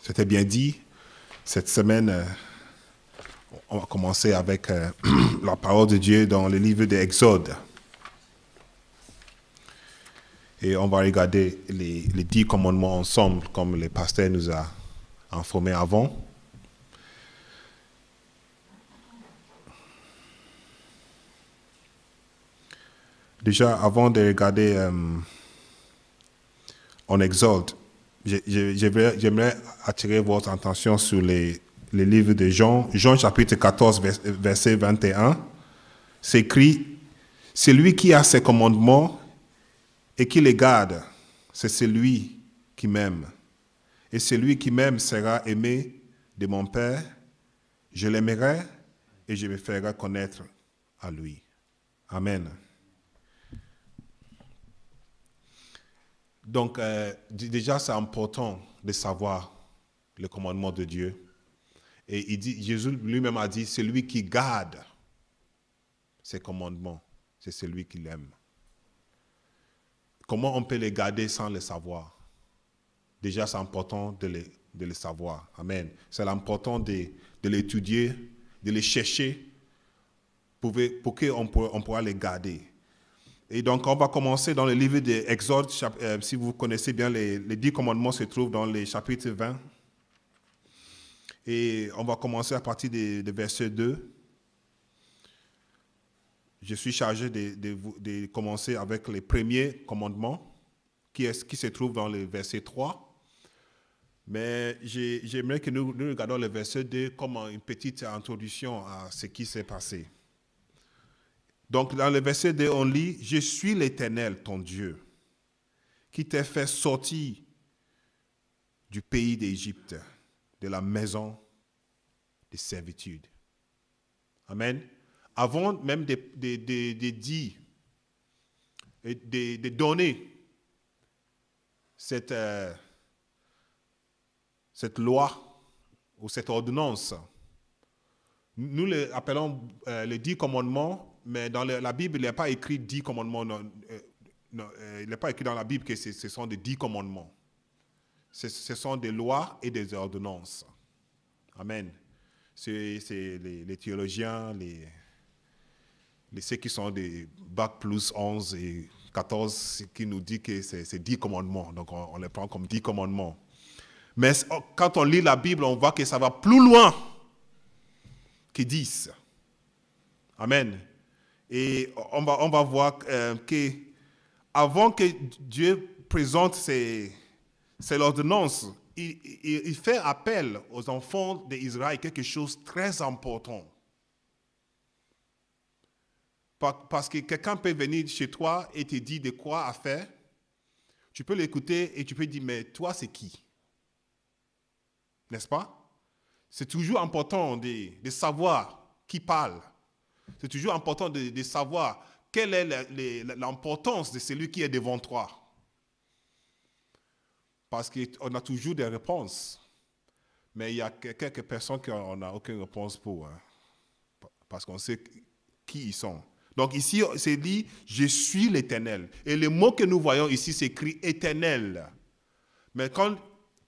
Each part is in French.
C'était bien dit. Cette semaine, on va commencer avec la parole de Dieu dans le livre de Exode. Et on va regarder les 10 commandements ensemble, comme le pasteur nous a informé avant. Déjà, avant de regarder en Exode, j'aimerais attirer votre attention sur les livres de Jean. Jean chapitre 14, verset 21. C'est écrit, « Celui qui a ses commandements et qui les garde, c'est celui qui m'aime. Et celui qui m'aime sera aimé de mon Père. Je l'aimerai et je me ferai connaître à lui. » Amen. Donc, déjà, c'est important de savoir le commandement de Dieu. Et Jésus lui-même a dit, celui qui garde ses commandements, c'est celui qui l'aime. Comment on peut les garder sans le savoir? Déjà, c'est important de les savoir. Amen. C'est important de l'étudier, de les chercher pour qu'on pourra les garder. Et donc, on va commencer dans le livre d'Exode. Si vous connaissez bien, les 10 commandements se trouvent dans le chapitre 20. Et on va commencer à partir de verset 2. Je suis chargé de commencer avec les premiers commandements qui se trouvent dans le verset 3. Mais j'aimerais que nous regardions le verset 2 comme une petite introduction à ce qui s'est passé. Donc, dans le verset 2, on lit « Je suis l'Éternel, ton Dieu, qui t'ai fait sortir du pays d'Égypte, de la maison de servitude. » Amen. Avant même de dire et de donner cette loi ou cette ordonnance, nous l'appelons les 10 commandements, mais dans la Bible, il n'est pas écrit 10 commandements. Il n'est pas écrit dans la Bible que ce sont des 10 commandements. Ce sont des lois et des ordonnances. Amen. C'est les théologiens, ceux qui sont des Bac plus 11 et 14, qui nous disent que c'est 10 commandements. Donc, on les prend comme 10 commandements. Mais quand on lit la Bible, on voit que ça va plus loin que 10. Amen. Et on va voir que avant que Dieu présente ses ordonnances, il fait appel aux enfants d'Israël quelque chose de très important. Parce que quelqu'un peut venir chez toi et te dire de quoi à faire. Tu peux l'écouter et tu peux dire, mais toi, c'est qui? N'est-ce pas? C'est toujours important de savoir qui parle. C'est toujours important de savoir quelle est l'importance de celui qui est devant toi. Parce qu'on a toujours des réponses. Mais il y a quelques personnes qu'on n'a aucune réponse pour. Hein, parce qu'on sait qui ils sont. Donc ici, c'est dit, je suis l'Éternel. Et le mot que nous voyons ici, c'est écrit éternel. Mais quand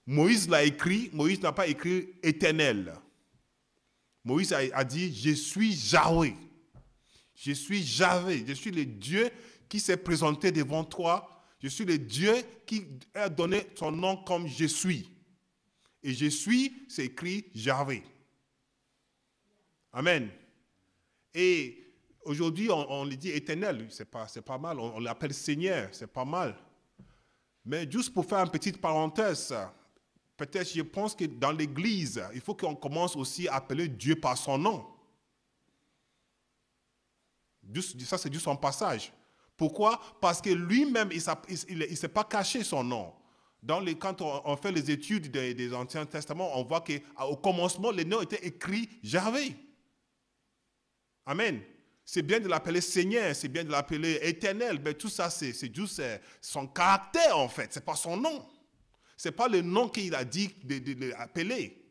Moïse l'a écrit, Moïse n'a pas écrit éternel. Moïse a dit, je suis Yahweh. Je suis Yahweh. Je suis le Dieu qui s'est présenté devant toi. Je suis le Dieu qui a donné son nom comme je suis. Et je suis, c'est écrit Yahweh. Amen. Et aujourd'hui, on le dit éternel. C'est pas mal. On l'appelle Seigneur. C'est pas mal. Mais juste pour faire une petite parenthèse, peut-être je pense que dans l'Église, il faut qu'on commence aussi à appeler Dieu par son nom. Ça, c'est juste son passage. Pourquoi? Parce que lui-même, il ne s'est pas caché son nom. Quand on fait les études des Anciens Testaments, on voit qu'au commencement, le nom était écrit Yahweh. Amen. C'est bien de l'appeler Seigneur, c'est bien de l'appeler Éternel, mais tout ça, c'est juste son caractère, en fait. Ce n'est pas son nom. Ce n'est pas le nom qu'il a dit de l'appeler.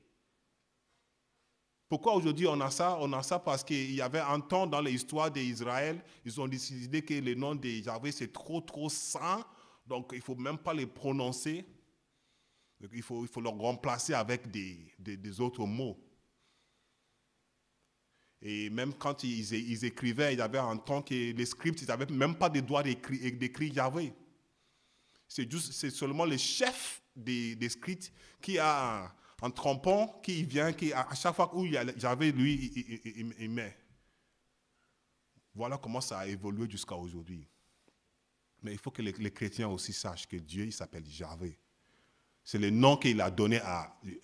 Pourquoi aujourd'hui on a ça? On a ça parce qu'il y avait un temps dans l'histoire d'Israël, ils ont décidé que le nom de Yahweh c'est trop saint, donc il ne faut même pas les prononcer. Donc, il faut le remplacer avec des autres mots. Et même quand ils écrivaient, il y avait un temps que les scripts, ils n'avaient même pas de droit d'écrire Yahvé. C'est seulement le chef des scripts qui a un trompon qui vient, qui à chaque fois où il y a Yahvé, lui, il met. Voilà comment ça a évolué jusqu'à aujourd'hui. Mais il faut que les chrétiens aussi sachent que Dieu, il s'appelle Yahvé. C'est le nom qu'il a donné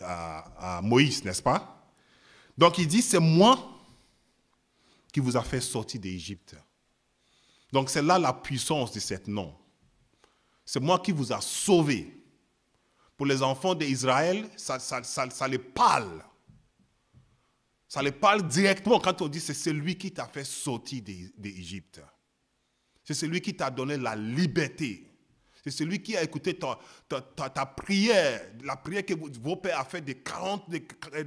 à Moïse, n'est-ce pas? Donc il dit, c'est moi qui vous a fait sortir d'Égypte. Donc c'est là la puissance de ce nom. C'est moi qui vous a sauvés. Pour les enfants d'Israël, ça les parle. Ça les parle directement quand on dit c'est celui qui t'a fait sortir d'Égypte. C'est celui qui t'a donné la liberté. C'est celui qui a écouté ta prière, la prière que vos pères ont fait de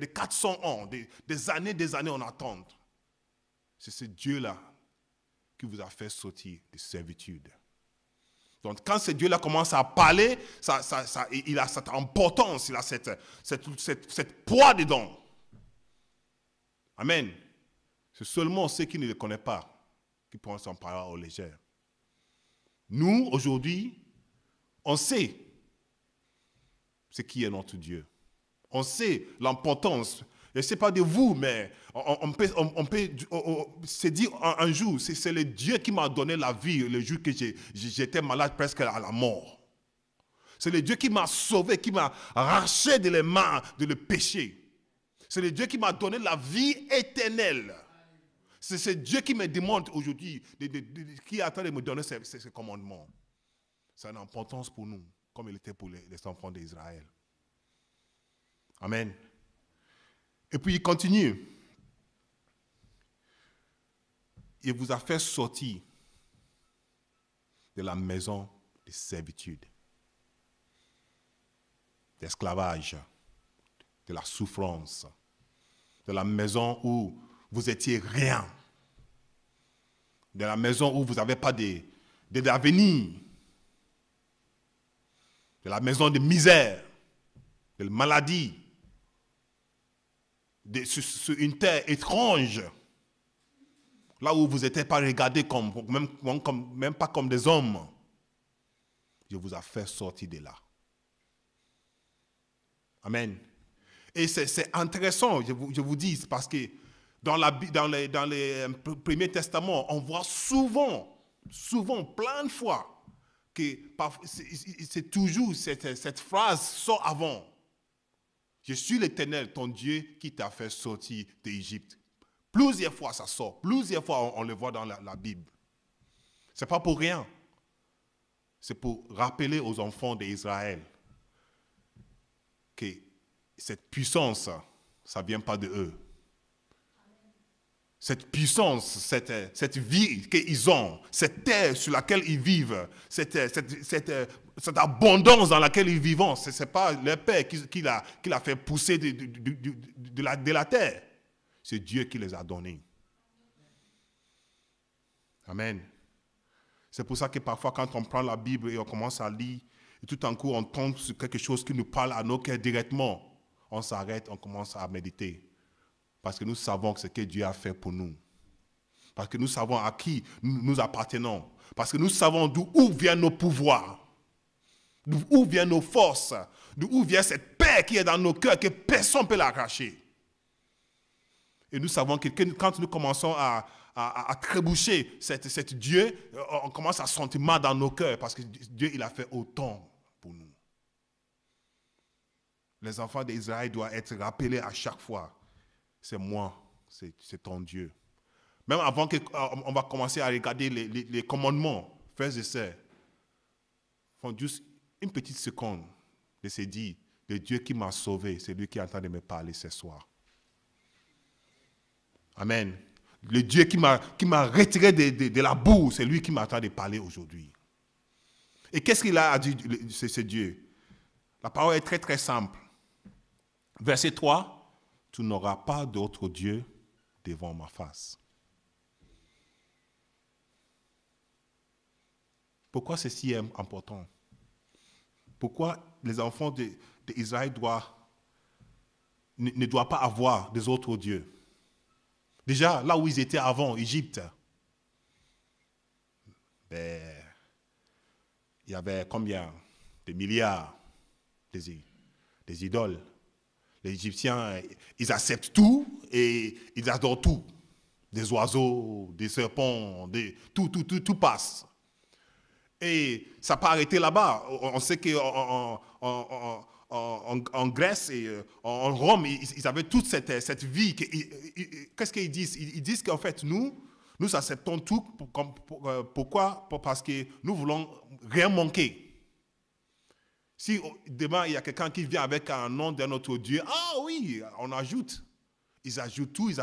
400 ans, des années en attente. C'est ce Dieu-là qui vous a fait sortir de servitude. Donc quand ce Dieu-là commence à parler, il a cette importance, il a cette poids dedans. Amen. C'est seulement ceux qui ne le connaissent pas qui prennent son parole au léger. Nous, aujourd'hui, on sait ce qui est notre Dieu. On sait l'importance. Je ne sais pas de vous, mais on peut se dire un jour, c'est le Dieu qui m'a donné la vie le jour que j'étais malade presque à la mort. C'est le Dieu qui m'a sauvé, qui m'a arraché de les mains de le péché. C'est le Dieu qui m'a donné la vie éternelle. C'est ce Dieu qui me demande aujourd'hui, qui est en train de me donner ces commandements. C'est une importance pour nous, comme il était pour les enfants d'Israël. Amen. Et puis il continue. Il vous a fait sortir de la maison de servitude, d'esclavage, de la souffrance, de la maison où vous étiez rien, de la maison où vous n'avez pas d'avenir, de la maison de misère, de maladie, sur une terre étrange, là où vous n'étiez pas regardés même pas comme des hommes. Je vous ai fait sortir de là. Amen. Et c'est intéressant, je vous dis, parce que dans les premiers testaments, on voit souvent, plein de fois, que c'est toujours cette phrase sort avant. Je suis l'Éternel, ton Dieu, qui t'a fait sortir d'Égypte. Plusieurs fois ça sort, plusieurs fois on le voit dans la Bible. Ce n'est pas pour rien. C'est pour rappeler aux enfants d'Israël que cette puissance, ça ne vient pas de eux. Cette puissance, cette vie qu'ils ont, cette terre sur laquelle ils vivent, cette abondance dans laquelle ils vivent, ce n'est pas leur père qui l'a fait pousser de la terre. C'est Dieu qui les a donnés. Amen. C'est pour ça que parfois, quand on prend la Bible et on commence à lire, et tout en coup, on tombe sur quelque chose qui nous parle à nos cœurs directement, on s'arrête, on commence à méditer. Parce que nous savons ce que Dieu a fait pour nous. Parce que nous savons à qui nous appartenons. Parce que nous savons d'où viennent nos pouvoirs. D'où viennent nos forces. D'où vient cette paix qui est dans nos cœurs que personne ne peut l'arracher. Et nous savons que quand nous commençons à trébucher cet Dieu, on commence à sentir mal dans nos cœurs parce que Dieu, il a fait autant pour nous. Les enfants d'Israël doivent être rappelés à chaque fois. C'est moi, c'est ton Dieu. Même avant qu'on va commencer à regarder les commandements, frères et sœurs, faut juste une petite seconde de se dire, le Dieu qui m'a sauvé, c'est lui qui est en train de me parler ce soir. Amen. Le Dieu qui m'a retiré de la boue, c'est lui qui m'attend de parler aujourd'hui. Et qu'est-ce qu'il a dit, ce Dieu? La parole est très très simple. Verset 3, tu n'auras pas d'autre Dieu devant ma face. Pourquoi c'est si important? Pourquoi les enfants d'Israël ne doit pas avoir des autres dieux. Déjà, là où ils étaient avant, Égypte, ben, il y avait combien? Des milliards des idoles. Les Égyptiens, ils acceptent tout et ils adorent tout. Des oiseaux, des serpents, tout passe. Et ça n'a pas arrêté là-bas. On sait qu'en en Grèce et en Rome, ils avaient toute cette vie. Qu'est-ce qu'ils disent? Ils disent qu'en fait, nous acceptons tout. Pourquoi? Parce que nous voulons rien manquer. Si demain, il y a quelqu'un qui vient avec un nom d'un autre Dieu, ah oui, on ajoute. Ils ajoutent tout, ils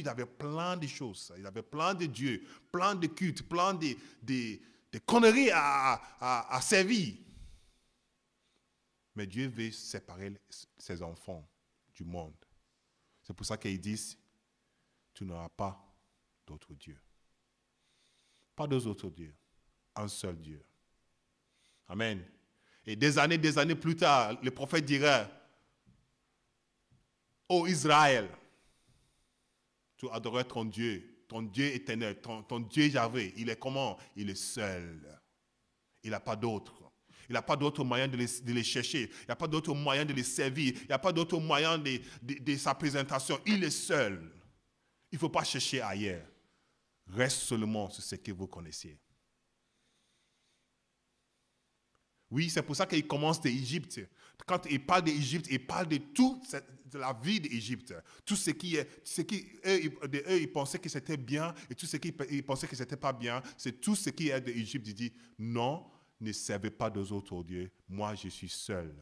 avaient plein de choses. Ils avaient plein de dieux, plein de cultes, plein de conneries à servir. Mais Dieu veut séparer ses enfants du monde. C'est pour ça qu'ils disent, tu n'auras pas d'autre Dieu. Pas deux autres dieux, un seul Dieu. Amen. Et des années plus tard, le prophète dirait, ô Israël, tu adoreras ton Dieu éternel, ton Dieu Yahvé. Il est comment? Il est seul. Il n'a pas d'autre. Il n'a pas d'autre moyen de les chercher. Il n'y a pas d'autre moyen de les servir. Il n'y a pas d'autre moyen de sa présentation. Il est seul. Il ne faut pas chercher ailleurs. Reste seulement sur ce que vous connaissez. Oui, c'est pour ça qu'il commence d'Égypte. Quand il parle d'Égypte, il parle de toute la vie d'Égypte. Tout ce qui eux, ils pensaient que c'était bien et tout ce qu'ils pensaient que c'était pas bien. C'est tout ce qui est d'Égypte. Il dit, non, ne servez pas deux autres dieux. Moi, je suis seul.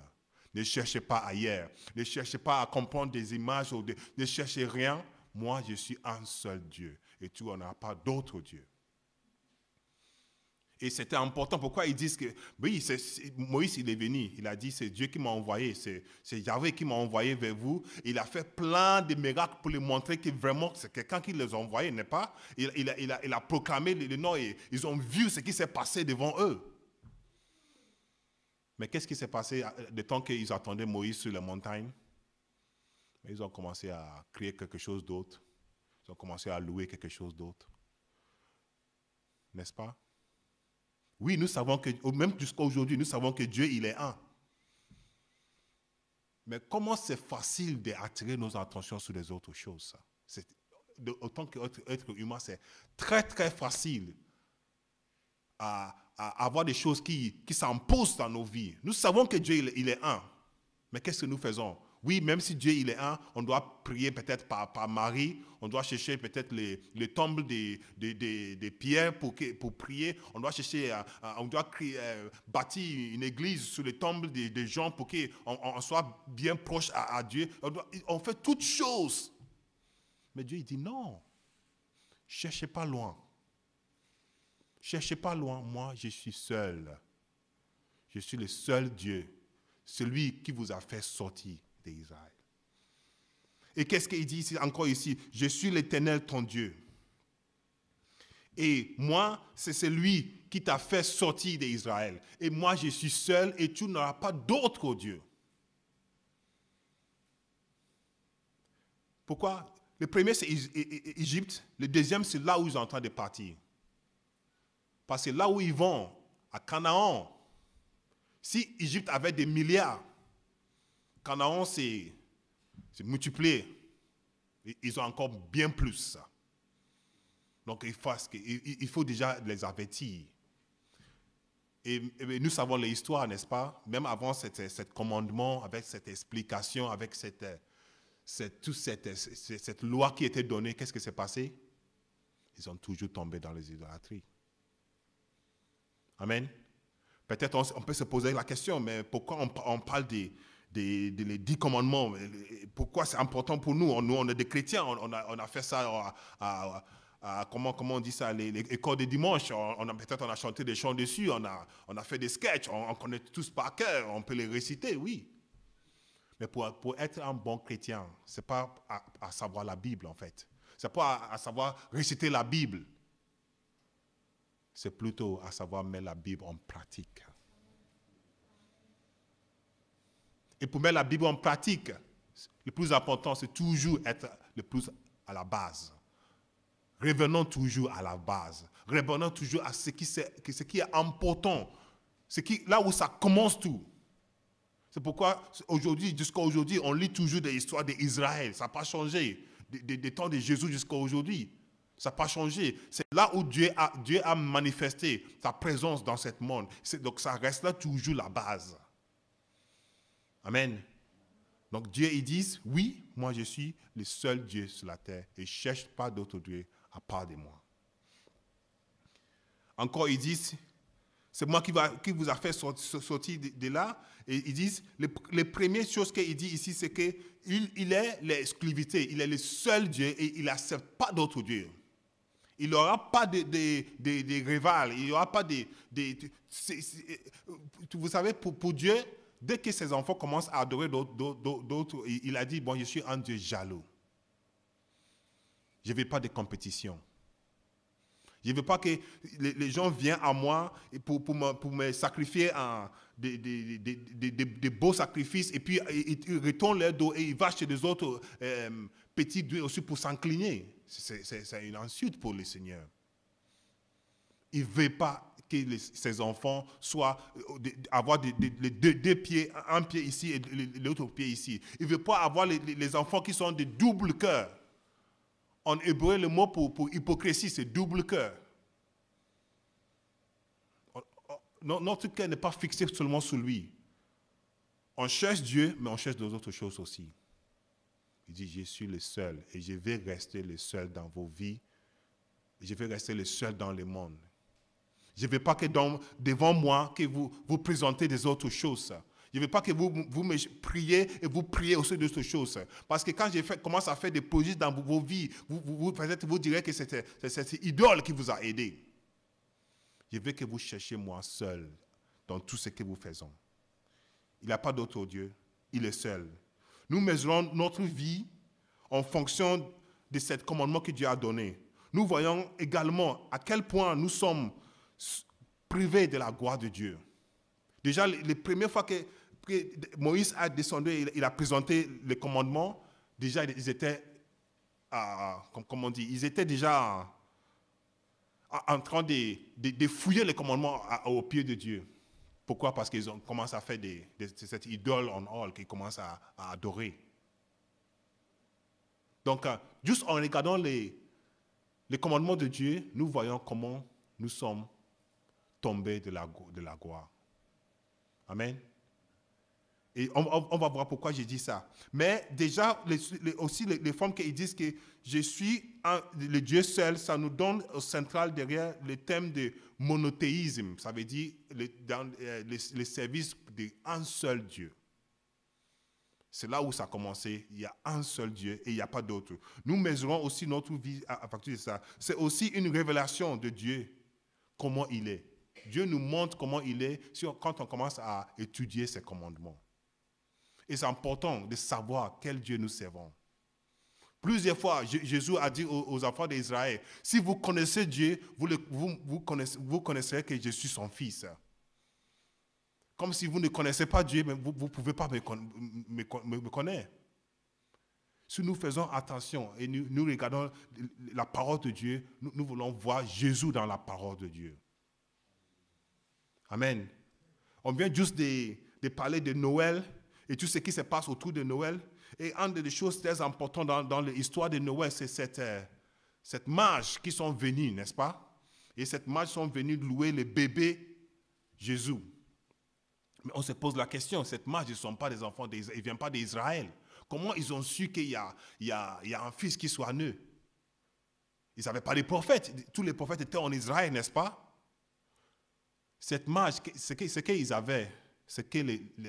Ne cherchez pas ailleurs. Ne cherchez pas à comprendre des images. Ne cherchez rien. Moi, je suis un seul Dieu. Et tu n'en as pas d'autres dieux. Et c'était important. Pourquoi ils disent que, oui, Moïse, il est venu. Il a dit, c'est Dieu qui m'a envoyé. C'est Yahvé qui m'a envoyé vers vous. Il a fait plein de miracles pour lui montrer que vraiment, c'est quelqu'un qui les a envoyés, n'est-ce pas? Il a proclamé le nom et ils ont vu ce qui s'est passé devant eux. Mais qu'est-ce qui s'est passé le temps qu'ils attendaient Moïse sur la montagne? Ils ont commencé à créer quelque chose d'autre. Ils ont commencé à louer quelque chose d'autre. N'est-ce pas? Oui, nous savons que, même jusqu'à aujourd'hui, nous savons que Dieu, il est un. Mais comment c'est facile d'attirer nos attentions sur les autres choses? Autant qu'être humain, c'est très, très facile à avoir des choses qui s'imposent dans nos vies. Nous savons que Dieu, il est un. Mais qu'est-ce que nous faisons? Oui, même si Dieu il est un, on doit prier peut-être par Marie, on doit chercher peut-être les tombes des pierres pour prier, on doit chercher, on doit bâtir une église sur les tombes des gens pour qu'on soit bien proche à Dieu. On fait toutes choses. Mais Dieu il dit non, cherchez pas loin. Cherchez pas loin, moi je suis seul. Je suis le seul Dieu, celui qui vous a fait sortir d'Israël. Et qu'est-ce qu'il dit ici, encore ici? Je suis l'Éternel ton Dieu. Et moi, c'est celui qui t'a fait sortir d'Israël. Et moi, je suis seul et tu n'auras pas d'autre Dieu. Pourquoi? Le premier, c'est Égypte. Le deuxième, c'est là où ils sont en train de partir. Parce que là où ils vont, à Canaan, si Égypte avait des milliards, Canaan, c'est multiplié. Ils ont encore bien plus. Donc, il faut déjà les avertir. Et nous savons l'histoire, n'est-ce pas? Même avant cet commandement, avec cette explication, avec toute cette loi qui était donnée, qu'est-ce qui s'est passé? Ils ont toujours tombé dans les idolâtries. Amen. Peut-être on peut se poser la question, mais pourquoi on parle des 10 commandements? Pourquoi c'est important pour nous? Nous, on est des chrétiens, on a fait ça comment on dit ça, les écoles de dimanche. Peut-être on a chanté des chants dessus, on a fait des sketchs, on connaît tous par cœur, on peut les réciter, oui. Mais pour être un bon chrétien, ce n'est pas à savoir la Bible, en fait. Ce n'est pas à savoir réciter la Bible. C'est plutôt à savoir mettre la Bible en pratique. Et pour mettre la Bible en pratique, le plus important, c'est toujours être le plus à la base. Revenons toujours à la base. Revenons toujours à ce qui est important. Là où ça commence tout. C'est pourquoi aujourd'hui, jusqu'à aujourd'hui, on lit toujours des histoires d'Israël. Ça n'a pas changé. Des temps de Jésus jusqu'à aujourd'hui. Ça n'a pas changé. C'est là où Dieu a manifesté sa présence dans ce monde. Donc ça reste là toujours la base. Amen. Donc Dieu, il dit, oui, moi je suis le seul Dieu sur la terre et je ne cherche pas d'autre Dieu à part de moi. Encore, ils disent, c'est moi qui vous a fait sortir de là. Et ils disent, les premières choses qu'il dit ici, c'est qu'il est l'exclusivité, il est le seul Dieu et il n'accepte pas d'autres dieux. Il n'y aura pas de rivales, il n'y aura pas vous savez, pour Dieu, dès que ses enfants commencent à adorer d'autres, il a dit, bon, je suis un Dieu jaloux. Je ne veux pas de compétition. Je ne veux pas que les gens viennent à moi pour me sacrifier des beaux sacrifices et puis ils retournent leur dos et ils vont chez les autres petits dieux aussi pour s'incliner. C'est une insulte pour le Seigneur. Il ne veut pas que ses enfants avoir les deux pieds, un pied ici et l'autre pied ici. Il ne veut pas avoir les enfants qui sont de double cœur. En hébreu, le mot pour hypocrisie, c'est double cœur. Notre cœur n'est pas fixé seulement sur lui. On cherche Dieu, mais on cherche d'autres choses aussi. Il dit, je suis le seul et je vais rester le seul dans vos vies. Je vais rester le seul dans le monde. Je ne veux pas que devant moi, que vous présentez des autres choses. Je ne veux pas que vous me priez et vous priez aussi d'autres choses. Parce que quand commence à faire des prodiges dans vos vies, peut-être vous direz que c'est cette idole qui vous a aidé. Je veux que vous cherchiez moi seul dans tout ce que vous faisons. Il n'y a pas d'autre Dieu. Il est seul. Nous mesurons notre vie en fonction de ce commandement que Dieu a donné. Nous voyons également à quel point nous sommes privés de la gloire de Dieu. Déjà, les premières fois que Moïse a descendu, il a présenté les commandements, déjà ils étaient, comme on dit, ils étaient déjà en train de fouiller les commandements au pied de Dieu. Pourquoi? Parce qu'ils ont commencé à faire cette idole en or qu'ils commencent à adorer. Donc, juste en regardant les commandements de Dieu, nous voyons comment nous sommes tombés de la gloire. Amen. Et on va voir pourquoi j'ai dit ça. Mais déjà, aussi les femmes qui disent que je suis le Dieu seul, ça nous donne au central derrière le thème de monothéisme. Ça veut dire le service d'un seul Dieu. C'est là où ça a commencé. Il y a un seul Dieu et il n'y a pas d'autre. Nous mesurons aussi notre vie à partir de ça. C'est aussi une révélation de Dieu, comment il est. Dieu nous montre comment il est quand on commence à étudier ses commandements. Et c'est important de savoir quel Dieu nous servons. Plusieurs fois, Jésus a dit aux enfants d'Israël, si vous connaissez Dieu, vous connaisserez que je suis son fils. Comme si vous ne connaissez pas Dieu, mais vous ne pouvez pas me connaître. Si nous faisons attention et nous regardons la parole de Dieu, nous voulons voir Jésus dans la parole de Dieu. Amen. On vient juste de parler de Noël et tout ce qui se passe autour de Noël. Et une des choses très importantes dans l'histoire de Noël, c'est cette mage qui sont venus, n'est-ce pas? Et cette mage sont venus louer le bébé Jésus. Mais on se pose la question, cette mage, ils ne sont pas des enfants d'Israël, ils ne viennent pas d'Israël. Comment ils ont su qu'il y a un fils qui soit né? Ils n'avaient pas de prophètes. Tous les prophètes étaient en Israël, n'est-ce pas? Cette mage, ce qu'ils avaient, c'est que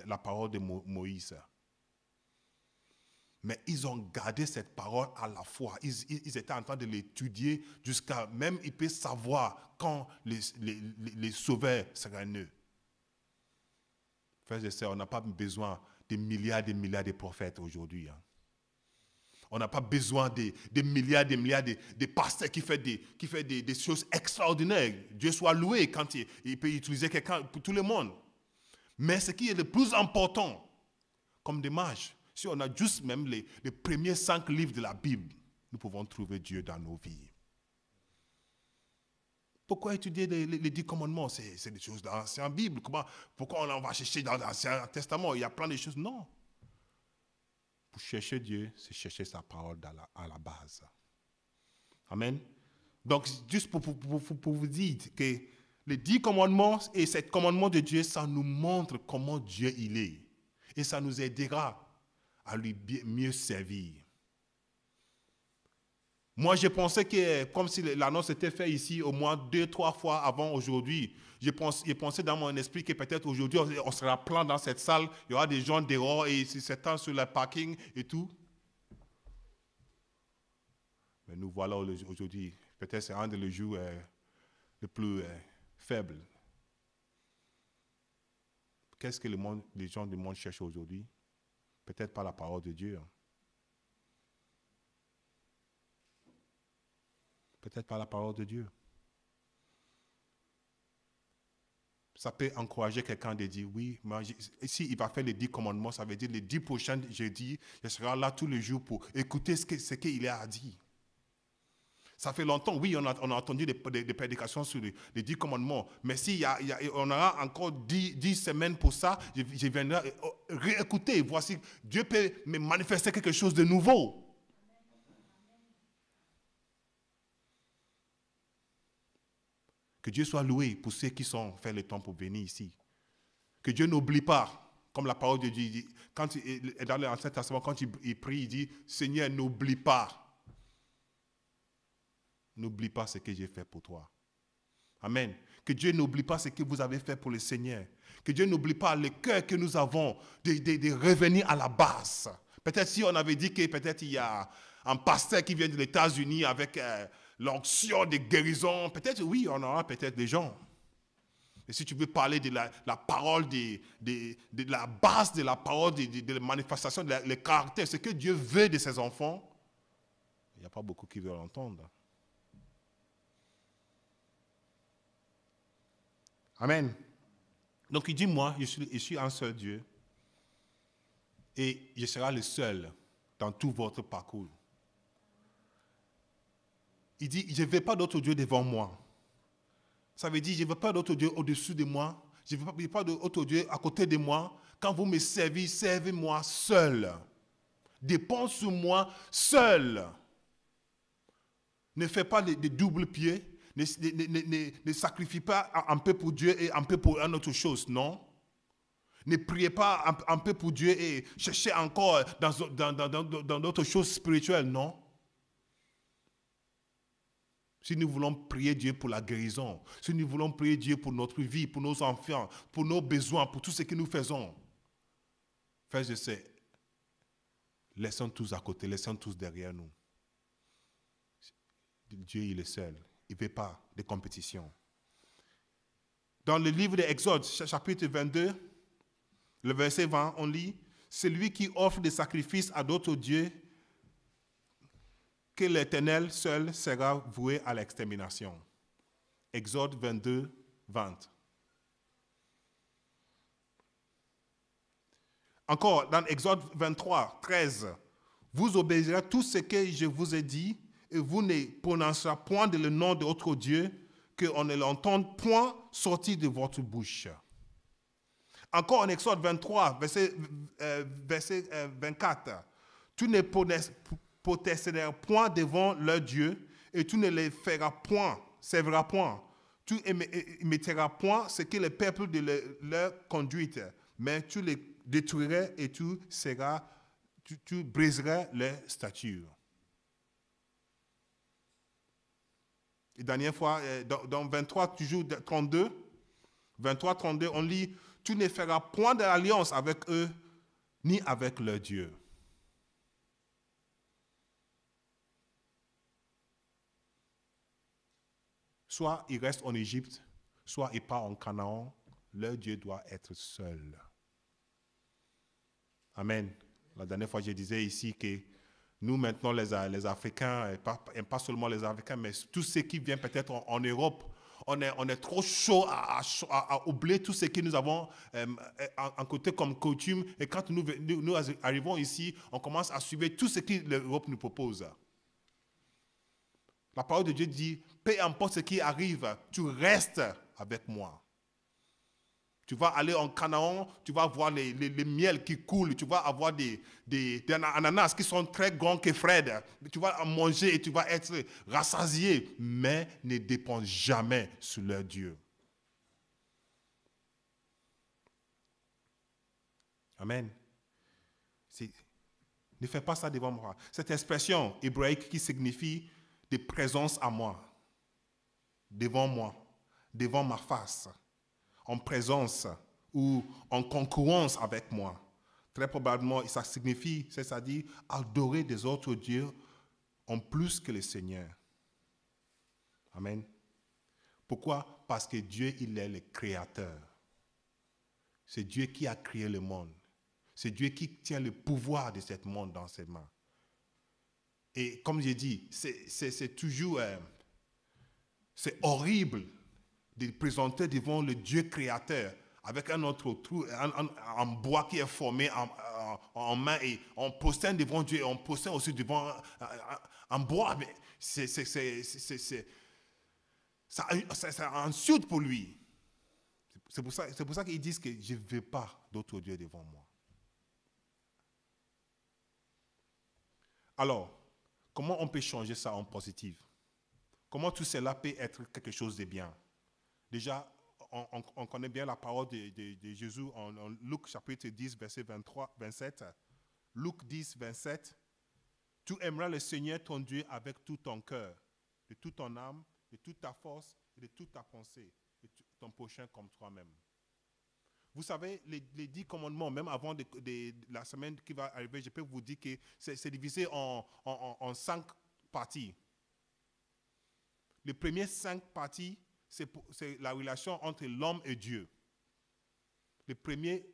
la parole de Moïse. Mais ils ont gardé cette parole à la fois. Ils étaient en train de l'étudier jusqu'à même ils peuvent savoir quand les sauveurs seraient nés. Frères et sœurs, on n'a pas besoin de milliards de prophètes aujourd'hui. Hein. On n'a pas besoin de milliards de pasteurs qui fait des choses extraordinaires. Dieu soit loué quand il peut utiliser quelqu'un pour tout le monde. Mais ce qui est le plus important, comme des mages. Si on a juste même les premiers 5 livres de la Bible, nous pouvons trouver Dieu dans nos vies. Pourquoi étudier les 10 commandements? C'est des choses dans l'Ancienne Bible. Pourquoi on va chercher dans l'Ancien Testament? Il y a plein de choses. Non. Pour chercher Dieu, c'est chercher sa parole à la base. Amen. Donc, juste pour vous dire que les 10 commandements et ce commandement de Dieu, ça nous montre comment Dieu il est. Et ça nous aidera à lui mieux servir. Moi, je pensais que, comme si l'annonce était faite ici au moins 2-3 fois avant aujourd'hui, je pensais dans mon esprit que peut-être aujourd'hui, on sera plein dans cette salle, il y aura des gens dehors et certains sur le parking et tout. Mais nous voilà aujourd'hui. Peut-être c'est un des jours les plus faibles. Qu'est-ce que les gens du monde cherchent aujourd'hui? Peut-être pas la parole de Dieu. Peut-être pas la parole de Dieu. Ça peut encourager quelqu'un de dire, oui, si il va faire les 10 commandements, ça veut dire les 10 prochains jeudis, je serai là tous les jours pour écouter ce qu'il a à dire. Ça fait longtemps, oui, on a entendu des prédications sur les 10 commandements, mais si on aura encore 10 semaines pour ça, je viendrai réécouter, voir si Dieu peut me manifester quelque chose de nouveau. Que Dieu soit loué pour ceux qui sont fait le temps pour venir ici. Que Dieu n'oublie pas, comme la parole de Dieu dit, dans l'Ancien Testament, quand il prie, il dit, Seigneur, n'oublie pas. N'oublie pas ce que j'ai fait pour toi. Amen. Que Dieu n'oublie pas ce que vous avez fait pour le Seigneur. Que Dieu n'oublie pas le cœur que nous avons de revenir à la base. Peut-être si on avait dit que peut-être il y a un pasteur qui vient des États-Unis avec l'onction de guérison, peut-être oui, on aura peut-être des gens. Et si tu veux parler de la parole, de la base de la parole, de la manifestation, le caractère, ce que Dieu veut de ses enfants, il n'y a pas beaucoup qui veulent l'entendre. Amen. Donc il dit, moi, je suis un seul Dieu et je serai le seul dans tout votre parcours. Il dit, je ne veux pas d'autre Dieu devant moi. Ça veut dire, je ne veux pas d'autre Dieu au-dessus de moi. Je ne veux pas d'autre Dieu à côté de moi. Quand vous me servez, servez-moi seul. Dépends sur moi seul. Ne fais pas de double pied. Ne sacrifie pas un peu pour Dieu et un peu pour une autre chose, non. Ne priez pas un peu pour Dieu et cherchez encore dans d'autres choses spirituelles, non. Si nous voulons prier Dieu pour la guérison, si nous voulons prier Dieu pour notre vie, pour nos enfants, pour nos besoins, pour tout ce que nous faisons, frères et sœurs, laissons tous à côté, laissons tous derrière nous. Dieu, il est seul. Il ne veut pas de compétition. Dans le livre d'Exode, chapitre 22, le verset 20, on lit « Celui qui offre des sacrifices à d'autres dieux, que l'Éternel seul sera voué à l'extermination. » Exode 22, 20. Encore, dans Exode 23, 13, « Vous obéirez tout ce que je vous ai dit, et vous ne prononcerez point le nom de votre Dieu, qu'on ne l'entende point sortir de votre bouche. » Encore en Exode 23, verset 24, « Tu ne protesteras point devant leur Dieu, et tu ne les feras point, serviras point. Tu imiteras point ce que le peuple de leur conduite, mais tu les détruirais et tu briserais leurs statues. » Et dernière fois, dans 23, toujours 32, 23, 32, on lit « Tu ne feras point d'alliance avec eux, ni avec leur Dieu. » Soit ils restent en Égypte, soit ils partent en Canaan, leur Dieu doit être seul. Amen. La dernière fois, je disais ici que nous, maintenant, les Africains, et pas seulement les Africains, mais tous ceux qui viennent peut-être en Europe, on est trop chaud à oublier tout ce que nous avons en côté comme coutume. Et quand nous arrivons ici, on commence à suivre tout ce que l'Europe nous propose. La parole de Dieu dit, peu importe ce qui arrive, tu restes avec moi. Tu vas aller en Canaan, tu vas voir les miels qui coulent, tu vas avoir des ananas qui sont très grands que Fred. Tu vas en manger et tu vas être rassasié, mais ne dépends jamais sur leur Dieu. Amen. Ne fais pas ça devant moi. Cette expression hébraïque qui signifie de présence à moi, devant ma face, en présence ou en concurrence avec moi. Très probablement, ça signifie, c'est-à-dire adorer des autres dieux en plus que le Seigneur. Amen. Pourquoi? Parce que Dieu, il est le créateur. C'est Dieu qui a créé le monde. C'est Dieu qui tient le pouvoir de ce monde dans ses mains. Et comme j'ai dit, c'est toujours... c'est horrible de présenter devant le Dieu créateur avec un autre trou, en bois qui est formé en main et on posterne devant Dieu et on posterne aussi devant en bois. Mais ça insulte pour lui. C'est pour ça qu'ils disent que je ne veux pas d'autre Dieu devant moi. Alors, comment on peut changer ça en positif? Comment tout cela peut être quelque chose de bien? Déjà, on connaît bien la parole de Jésus en Luc chapitre 10, verset 27. Luc 10, 27. Tu aimeras le Seigneur ton Dieu avec tout ton cœur, de toute ton âme, de toute ta force et de toute ta pensée, et ton prochain comme toi-même. Vous savez, les 10 commandements, même avant la semaine qui va arriver, je peux vous dire que c'est divisé en 5 parties. Les premières 5 parties, c'est la relation entre l'homme et Dieu. Les premiers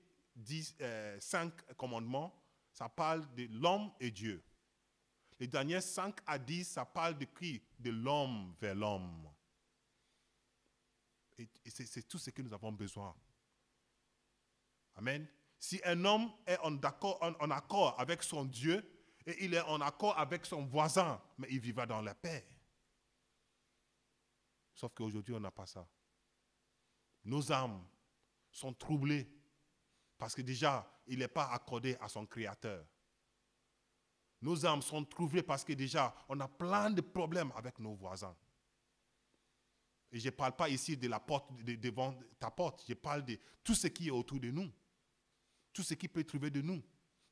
5 commandements, ça parle de l'homme et Dieu. Les derniers 5 à 10, ça parle de qui? De l'homme vers l'homme. Et c'est tout ce que nous avons besoin. Amen. Si un homme est en accord avec son Dieu, et il est en accord avec son voisin, mais il vivra dans la paix. Sauf qu'aujourd'hui, on n'a pas ça. Nos âmes sont troublées parce que déjà, il n'est pas accordé à son Créateur. Nos âmes sont troublées parce que déjà, on a plein de problèmes avec nos voisins. Et je ne parle pas ici de la porte devant ta porte, je parle de tout ce qui est autour de nous. Tout ce qui peut trouver de nous.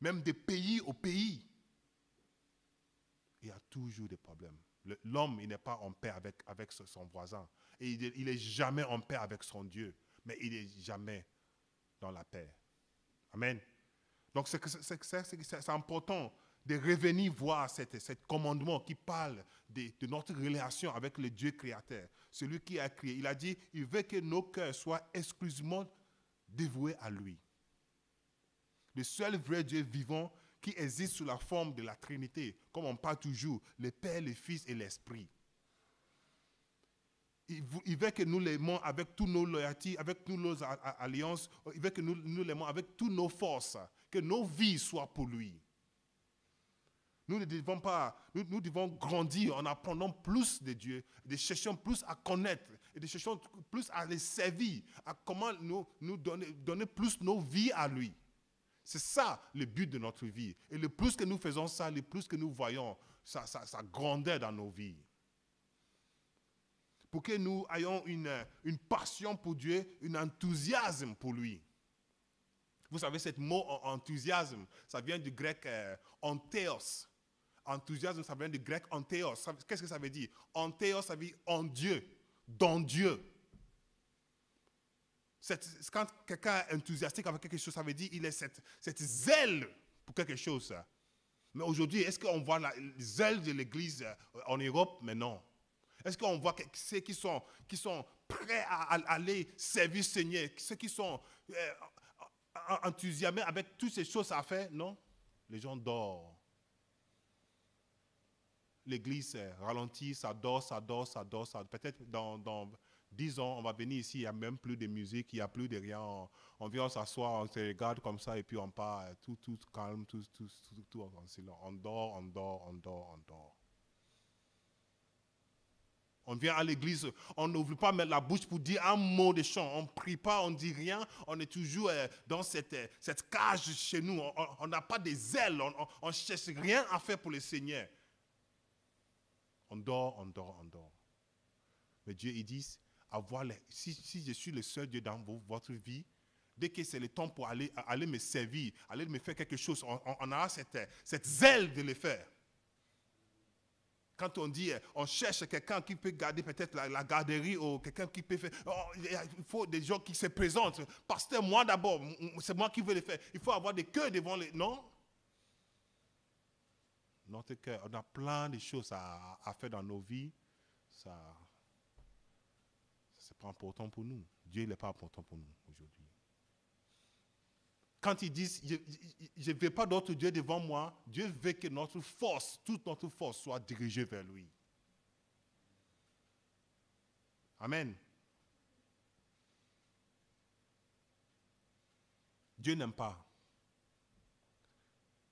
Même de pays au pays. Il y a toujours des problèmes. L'homme, il n'est pas en paix avec son voisin. Et il n'est jamais en paix avec son Dieu. Mais il n'est jamais dans la paix. Amen. Donc c'est important de revenir voir ce commandement qui parle de notre relation avec le Dieu créateur. Celui qui a créé. Il a dit, il veut que nos cœurs soient exclusivement dévoués à lui. Le seul vrai Dieu vivant qui existe sous la forme de la Trinité, comme on parle toujours, le Père, le Fils et l'Esprit. Il veut que nous l'aimons avec toutes nos loyautés, avec toutes nos alliances. Il veut que nous l'aimons avec toutes nos forces, que nos vies soient pour lui. Nous ne devons pas, nous devons grandir en apprenant plus de Dieu, de cherchant plus à connaître, et de cherchant plus à les servir, à comment nous donner plus nos vies à lui. C'est ça le but de notre vie. Et le plus que nous faisons ça, le plus que nous voyons sa grandeur dans nos vies. Pour que nous ayons une passion pour Dieu, un enthousiasme pour lui. Vous savez, ce mot enthousiasme, ça vient du grec anthéos. Enthousiasme, ça vient du grec anthéos. Qu'est-ce que ça veut dire? Anthéos, ça veut dire en Dieu, dans Dieu. Quand quelqu'un est enthousiastique avec quelque chose, ça veut dire qu'il a cette zèle pour quelque chose. Mais aujourd'hui, est-ce qu'on voit la zèle de l'Église en Europe? Mais non. Est-ce qu'on voit ceux qui sont prêts à aller servir le Seigneur, ceux qui sont enthousiasmés avec toutes ces choses à faire? Non. Les gens dorment. L'Église ralentit, ça dort. Peut-être dans 10 ans, on va venir ici, il n'y a même plus de musique, il n'y a plus de rien. On vient s'asseoir, on se regarde comme ça et puis on part tout calme, tout en silence. On dort, on dort, on dort, on dort. On vient à l'église, on n'ouvre pas mettre la bouche pour dire un mot de chant. On ne prie pas, on ne dit rien. On est toujours dans cette cage chez nous. On n'a pas des ailes. On ne cherche rien à faire pour le Seigneur. On dort, on dort, on dort. Mais Dieu, il dit, si je suis le seul Dieu dans votre vie, dès que c'est le temps pour aller me servir, aller me faire quelque chose, on aura cette zèle de le faire. Quand on dit, on cherche quelqu'un qui peut garder peut-être la garderie ou quelqu'un qui peut faire... il faut des gens qui se présentent. Pasteur, moi d'abord, c'est moi qui veux le faire. Il faut avoir des cœurs devant les... Non. Notre cœur, on a plein de choses à faire dans nos vies. Ça c'est pas important pour nous. Dieu n'est pas important pour nous aujourd'hui. Quand ils disent, je ne veux pas d'autre Dieu devant moi, Dieu veut que notre force, toute notre force soit dirigée vers lui. Amen. Dieu n'aime pas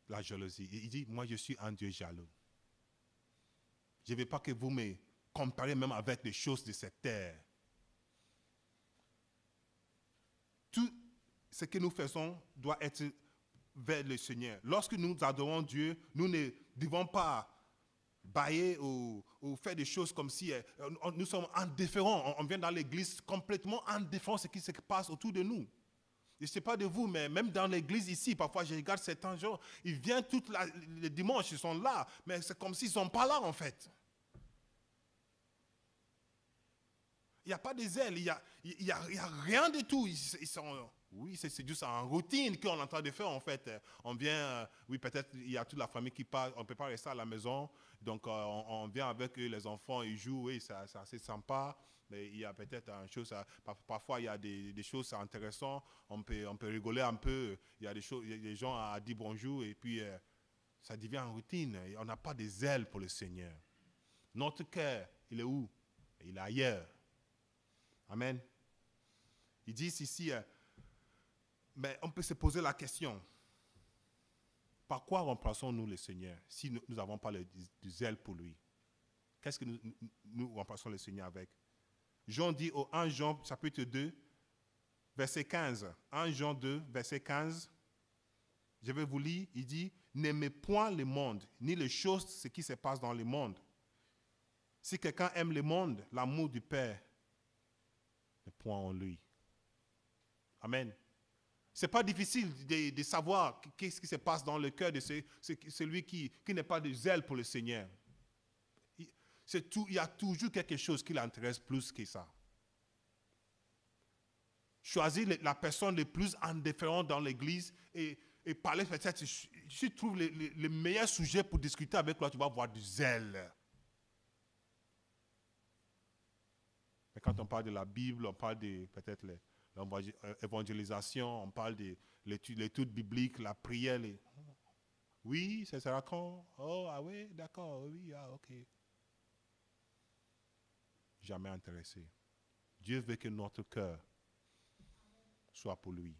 la jalousie. Il dit, moi je suis un Dieu jaloux. Je ne veux pas que vous me comparez même avec les choses de cette terre. Tout ce que nous faisons doit être vers le Seigneur. Lorsque nous adorons Dieu, nous ne devons pas bailler ou faire des choses comme si nous sommes indifférents. On vient dans l'église complètement indifférents à ce qui se passe autour de nous. Je ne sais pas de vous, mais même dans l'église ici, parfois je regarde certains gens, ils viennent les dimanches, ils sont là, mais c'est comme s'ils ne sont pas là en fait. Il n'y a pas de zèle, il n'y a rien du tout. Ils sont, oui, c'est juste en routine qu'on est en train de faire en fait. On vient, oui, peut-être il y a toute la famille qui part, on ne peut pas rester à la maison. Donc on vient avec eux, les enfants, ils jouent, oui, c'est assez sympa. Mais il y a peut-être une chose, parfois il y a des choses intéressantes, on peut rigoler un peu. Il y a des gens à dire bonjour et puis ça devient en routine. On n'a pas de zèle pour le Seigneur. Notre cœur, il est où? Il est ailleurs. Amen. Ils disent ici, mais on peut se poser la question, par quoi remplaçons-nous le Seigneur si nous n'avons pas du zèle pour lui? Qu'est-ce que nous remplaçons le Seigneur avec? Jean dit au 1 Jean chapitre 2, verset 15. 1 Jean 2, verset 15. Je vais vous lire, il dit, n'aimez point le monde, ni les choses, ce qui se passe dans le monde. Si quelqu'un aime le monde, l'amour du Père n'est point en lui. Amen. Ce n'est pas difficile de savoir qu'est-ce qui se passe dans le cœur de celui qui n'est pas de zèle pour le Seigneur. Il y a toujours quelque chose qui l'intéresse plus que ça. Choisir la personne la plus indifférente dans l'église et parler peut-être, si tu trouves le meilleur sujet pour discuter avec toi, tu vas avoir du zèle. Mais quand on parle de la Bible, on parle de peut-être l'évangélisation, on parle de l'étude biblique, la prière. Oui, c'est ça quand? Oh, ah oui, d'accord, oui, ah, ok. Jamais intéressé. Dieu veut que notre cœur soit pour lui.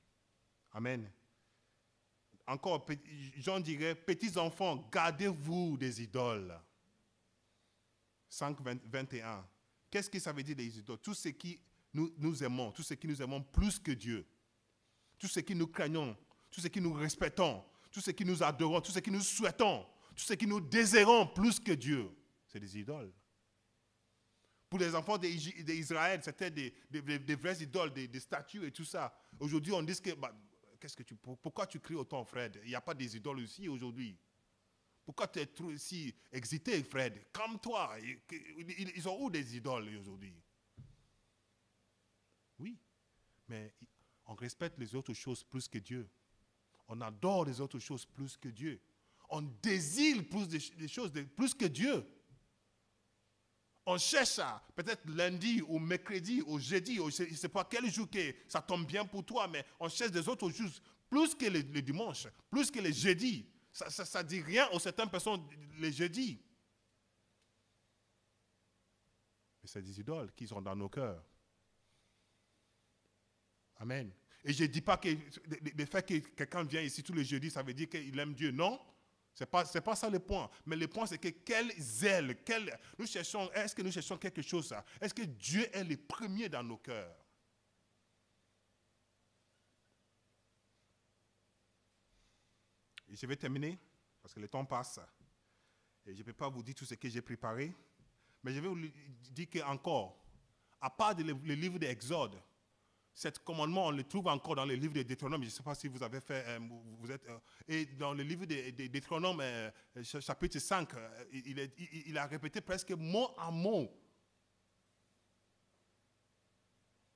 Amen. Encore, Jean dirait, petits enfants, gardez-vous des idoles. 5, 21. Qu'est-ce que ça veut dire les idoles? Tout ce qui nous aimons, tout ce qui nous aimons plus que Dieu, tout ce qui nous craignons, tout ce qui nous respectons, tout ce qui nous adorons, tout ce qui nous souhaitons, tout ce qui nous désirons plus que Dieu, c'est des idoles. Pour les enfants d'Israël, c'était des vraies idoles, des statues et tout ça. Aujourd'hui, on dit que, pourquoi tu cries autant, Fred? Il n'y a pas des idoles ici aujourd'hui. Pourquoi tu es si excité, Fred? Comme toi, ils sont où des idoles aujourd'hui? Oui, mais on respecte les autres choses plus que Dieu. On adore les autres choses plus que Dieu. On désire plus des choses plus que Dieu. On cherche ça, peut-être lundi ou mercredi ou jeudi, ou je ne sais pas quel jour que ça tombe bien pour toi, mais on cherche des autres jours plus que le dimanche, plus que le jeudi. Ça ne dit rien aux certaines personnes les jeudis. Mais c'est des idoles qui sont dans nos cœurs. Amen. Et je ne dis pas que le fait que quelqu'un vient ici tous les jeudis, ça veut dire qu'il aime Dieu. Non, ce n'est pas ça le point. Mais le point, c'est que quel zèle, est-ce que nous cherchons quelque chose, ça? Est-ce que Dieu est le premier dans nos cœurs? Et je vais terminer, parce que le temps passe. Et je ne peux pas vous dire tout ce que j'ai préparé. Mais je vais vous dire qu'encore, à part le livre d'Exode, cet commandement, on le trouve encore dans le livre de Deutéronome. Je ne sais pas si vous avez fait, et dans le livre de Deutéronome, chapitre 5, il a répété presque mot à mot.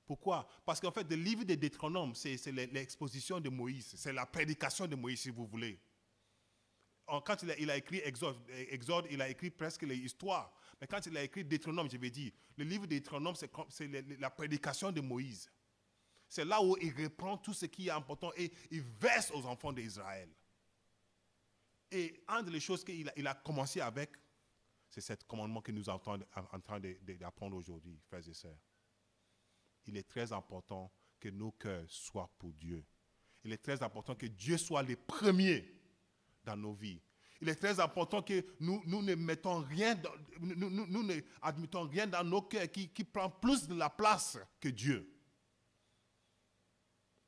Pourquoi? Parce qu'en fait, le livre de Deutéronome, c'est l'exposition de Moïse. C'est la prédication de Moïse, si vous voulez. Quand il a écrit Exode, il a écrit presque l'histoire. Mais quand il a écrit Deutéronome, je vais dire, le livre de Deutéronome, c'est la prédication de Moïse. C'est là où il reprend tout ce qui est important et il verse aux enfants d'Israël. Et une des choses qu'il a commencé avec, c'est ce commandement que nous sommes en train d'apprendre aujourd'hui, frères et sœurs. Il est très important que nos cœurs soient pour Dieu. Il est très important que Dieu soit le premier dans nos vies. Il est très important que nous ne mettons rien, nous ne admettons rien dans nos cœurs qui prend plus de la place que Dieu.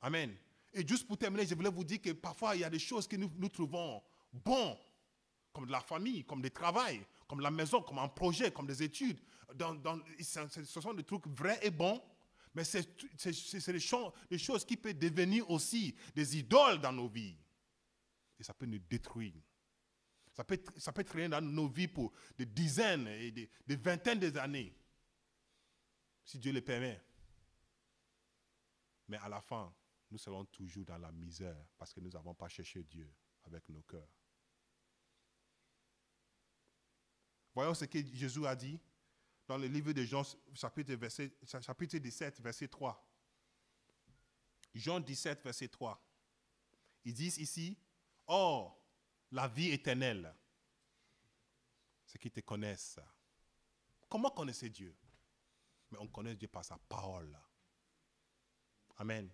Amen. Et juste pour terminer, je voulais vous dire que parfois, il y a des choses que nous trouvons bonnes, comme de la famille, comme du travail, comme la maison, comme un projet, comme des études. Ce sont des trucs vrais et bons, mais c'est des choses qui peuvent devenir aussi des idoles dans nos vies. Et ça peut nous détruire. Ça peut traîner dans nos vies pour des dizaines et des vingtaines d'années, si Dieu le permet. Mais à la fin, nous serons toujours dans la misère parce que nous n'avons pas cherché Dieu avec nos cœurs. Voyons ce que Jésus a dit dans le livre de Jean, chapitre 17, verset 3. Jean 17, verset 3. Ils disent ici, « Or, la vie éternelle, c'est qu'ils te connaissent. » Comment connaissez Dieu? Mais on connaît Dieu par sa parole. Amen.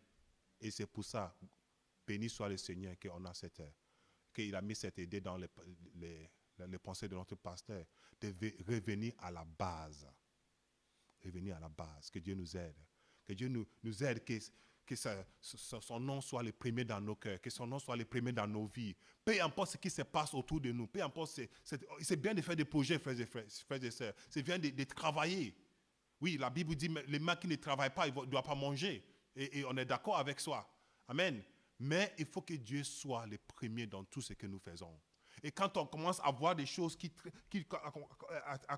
Et c'est pour ça, béni soit le Seigneur qu'il a mis cette idée dans les pensées de notre pasteur, de revenir à la base. Revenir à la base, que Dieu nous aide. Que Dieu nous aide, que son nom soit le premier dans nos cœurs, que son nom soit le premier dans nos vies. Peu importe ce qui se passe autour de nous, peu importe, c'est bien de faire des projets, frères et sœurs. C'est bien de travailler. Oui, la Bible dit, les mains qui ne travaillent pas, ils ne doivent pas manger. Et on est d'accord avec ça. Amen. Mais il faut que Dieu soit le premier dans tout ce que nous faisons. Et quand on commence à voir des choses qui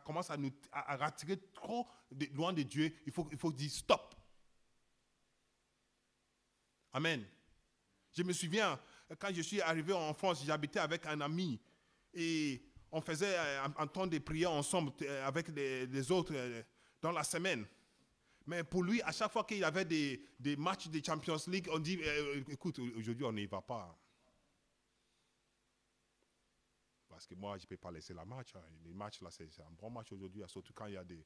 commencent à retirer trop loin de Dieu, il faut dire stop. Amen. Je me souviens, quand je suis arrivé en France, j'habitais avec un ami et on faisait un temps de prière ensemble avec les autres dans la semaine. Mais pour lui, à chaque fois qu'il y avait des matchs de Champions League, on dit, écoute, aujourd'hui, on n'y va pas. Parce que moi, je ne peux pas laisser la match. Hein. Les matchs, là, c'est un bon match aujourd'hui, surtout quand il y a des...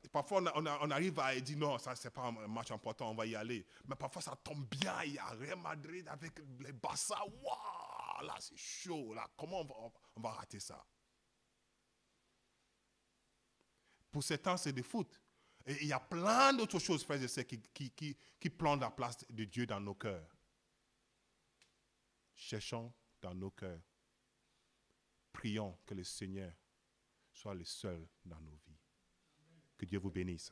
parfois, on arrive à dire, non, ça, ce n'est pas un match important, on va y aller. Mais parfois, ça tombe bien, il y a Real Madrid avec les Barça. Waouh, là, c'est chaud. Là, comment on va rater ça? Pour ce temps, c'est du foot. Et il y a plein d'autres choses, frères et sœurs, qui prennent la place de Dieu dans nos cœurs. Cherchons dans nos cœurs. Prions que le Seigneur soit le seul dans nos vies. Que Dieu vous bénisse.